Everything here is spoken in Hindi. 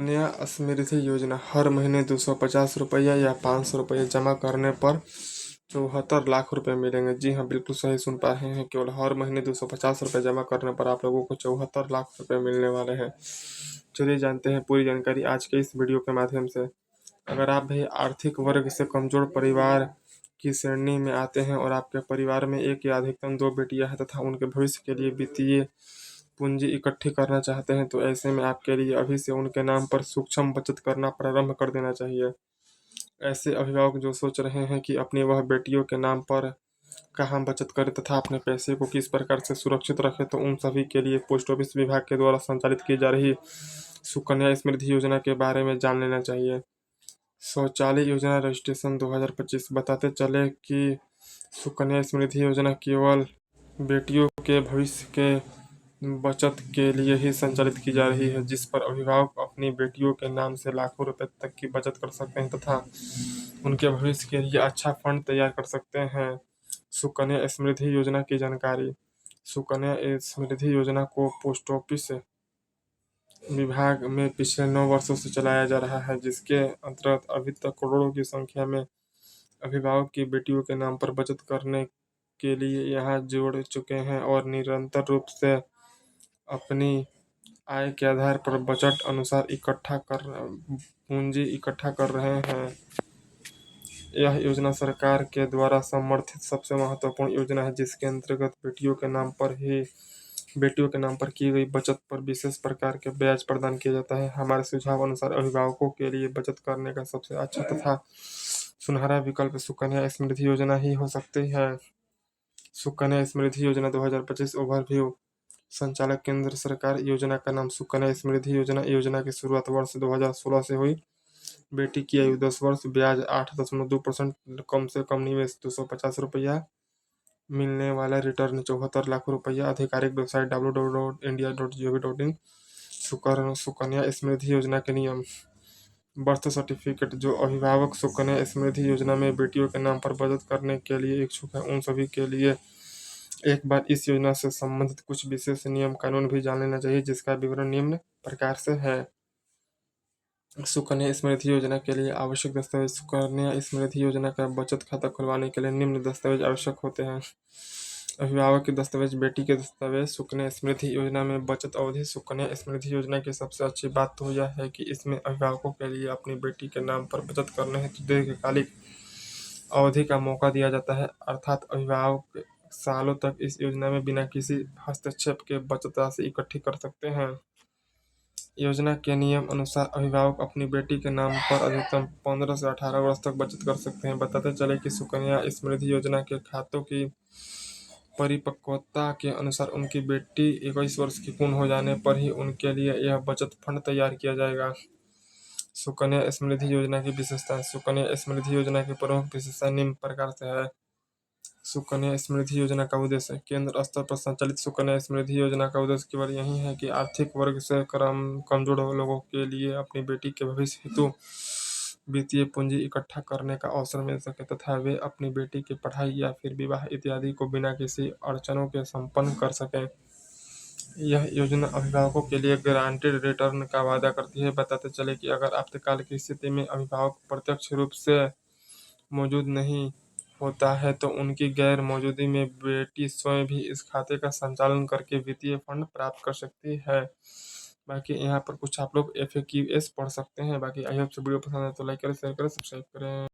सुकन्या समृद्धि योजना हर महीने 250 रुपया या 500 रुपये जमा करने पर 74 लाख रुपए मिलेंगे। जी हाँ, बिल्कुल सही सुन पा रहे हैं। केवल हर महीने 250 रुपये जमा करने पर आप लोगों को 74 लाख रुपए मिलने वाले हैं। चलिए जानते हैं पूरी जानकारी आज के इस वीडियो के माध्यम से। अगर आप भी आर्थिक वर्ग से कमजोर परिवार की श्रेणी में आते हैं और आपके परिवार में एक या अधिकतम दो बेटियां हैं तथा उनके भविष्य के लिए वित्तीय पूंजी इकट्ठी करना चाहते हैं, तो ऐसे में आपके लिए अभी से उनके नाम पर सूक्ष्म बचत करना प्रारंभ कर देना चाहिए। ऐसे अभिभावक जो सोच रहे हैं कि अपनी वह बेटियों के नाम पर कहाँ बचत करें तथा अपने पैसे को किस प्रकार से सुरक्षित रखें, तो उन सभी के लिए पोस्ट ऑफिस विभाग के द्वारा संचालित की जा रही सुकन्या समृद्धि योजना के बारे में जान लेना चाहिए। शौचालय योजना रजिस्ट्रेशन 2025 बताते चले कि सुकन्या समृद्धि योजना केवल बेटियों के भविष्य के बचत के लिए ही संचालित की जा रही है, जिस पर अभिभावक अपनी बेटियों के नाम से लाखों रुपए तक की बचत कर सकते हैं तथा उनके भविष्य के लिए अच्छा फंड तैयार कर सकते हैं। सुकन्या समृद्धि योजना की जानकारी। सुकन्या समृद्धि योजना को पोस्ट ऑफिस विभाग में पिछले 9 वर्षों से चलाया जा रहा है, जिसके अंतर्गत अभी तक करोड़ों की संख्या में अभिभावक की बेटियों के नाम पर बचत करने के लिए यहाँ जोड़ चुके हैं और निरंतर रूप से अपनी आय के आधार पर बजट अनुसार पूंजी इकट्ठा कर रहे हैं। यह योजना सरकार के द्वारा समर्थित सबसे महत्वपूर्ण योजना है, जिसके अंतर्गत बेटियों के नाम पर की गई बचत पर विशेष प्रकार के ब्याज प्रदान किया जाता है। हमारे सुझाव अनुसार अभिभावकों के लिए बचत करने का सबसे अच्छा तथा सुनहरा विकल्प सुकन्या समृद्धि योजना ही हो सकती है। सुकन्या समृद्धि योजना 2025 ओवरव्यू। संचालक केंद्र सरकार। योजना का नाम सुकन्या समृद्धि योजना। योजना की शुरुआत वर्ष 2016 से हुई। बेटी की आयु 10 वर्ष। ब्याज 8.2%। कम से कम निवेश 250 रुपया। मिलने वाला रिटर्न 74 लाख रुपया। आधिकारिक वेबसाइट www.india.gov.in। सुकन्या समृद्धि योजना के नियम। Birth certificate. जो अभिभावक सुकन्या समृद्धि योजना में बेटियों के नाम पर बचत करने के लिए इच्छुक है, उन सभी के लिए एक बार इस योजना से संबंधित कुछ विशेष नियम कानून भी जान लेना चाहिए, जिसका विवरण निम्न प्रकार से है। सुकन्या समृद्धि योजना के लिए आवश्यक दस्तावेज। सुकन्या समृद्धि योजना का बचत खाता खुलवाने के लिए निम्न दस्तावेज आवश्यक होते हैं। अभिभावक के दस्तावेज। बेटी के दस्तावेज। सुकन्या समृद्धि योजना में बचत अवधि। सुकन्या समृद्धि योजना की सबसे अच्छी बात तो यह है कि इसमें अभिभावकों के लिए अपनी बेटी के नाम पर बचत करने हेतु दीर्घकालिक अवधि का मौका दिया जाता है, अर्थात अभिभावक सालों तक इस योजना में बिना किसी हस्तक्षेप के बचत राशि इकट्ठी कर सकते हैं। योजना के नियम अनुसार अभिभावक अपनी बेटी के नाम पर अधिकतम 15 से 18 वर्ष तक बचत कर सकते हैं। बताते चले कि सुकन्या समृद्धि योजना के खातों की परिपक्वता के अनुसार उनकी बेटी 21 वर्ष की पूर्ण हो जाने पर ही उनके लिए यह बचत फंड तैयार किया जाएगा। सुकन्या समृद्धि योजना की विशेषताएं। सुकन्या समृद्धि योजना की प्रमुख विशेषताएं निम्न प्रकार से है। सुकन्या समृद्धि योजना का उद्देश्य। केंद्र स्तर पर संचालित सुकन्या समृद्धि योजना का उद्देश्य केवल यही है कि आर्थिक वर्ग से कमजोर लोगों के लिए अपनी बेटी के भविष्य हेतु वित्तीय पूंजी इकट्ठा करने का अवसर मिल सके तथा वे अपनी बेटी की पढ़ाई या फिर विवाह इत्यादि को बिना किसी अड़चनों के संपन्न कर सकें। यह योजना अभिभावकों के लिए गारंटेड रिटर्न का वादा करती है। बताते चले कि अगर आपातकाल की स्थिति में अभिभावक प्रत्यक्ष रूप से मौजूद नहीं होता है, तो उनकी गैर मौजूदगी में बेटी स्वयं भी इस खाते का संचालन करके वित्तीय फंड प्राप्त कर सकती है। बाकी यहाँ पर कुछ आप लोग FAQs पढ़ सकते हैं। बाकी आई होप वीडियो पसंद है तो लाइक करें, शेयर करें, सब्सक्राइब करें।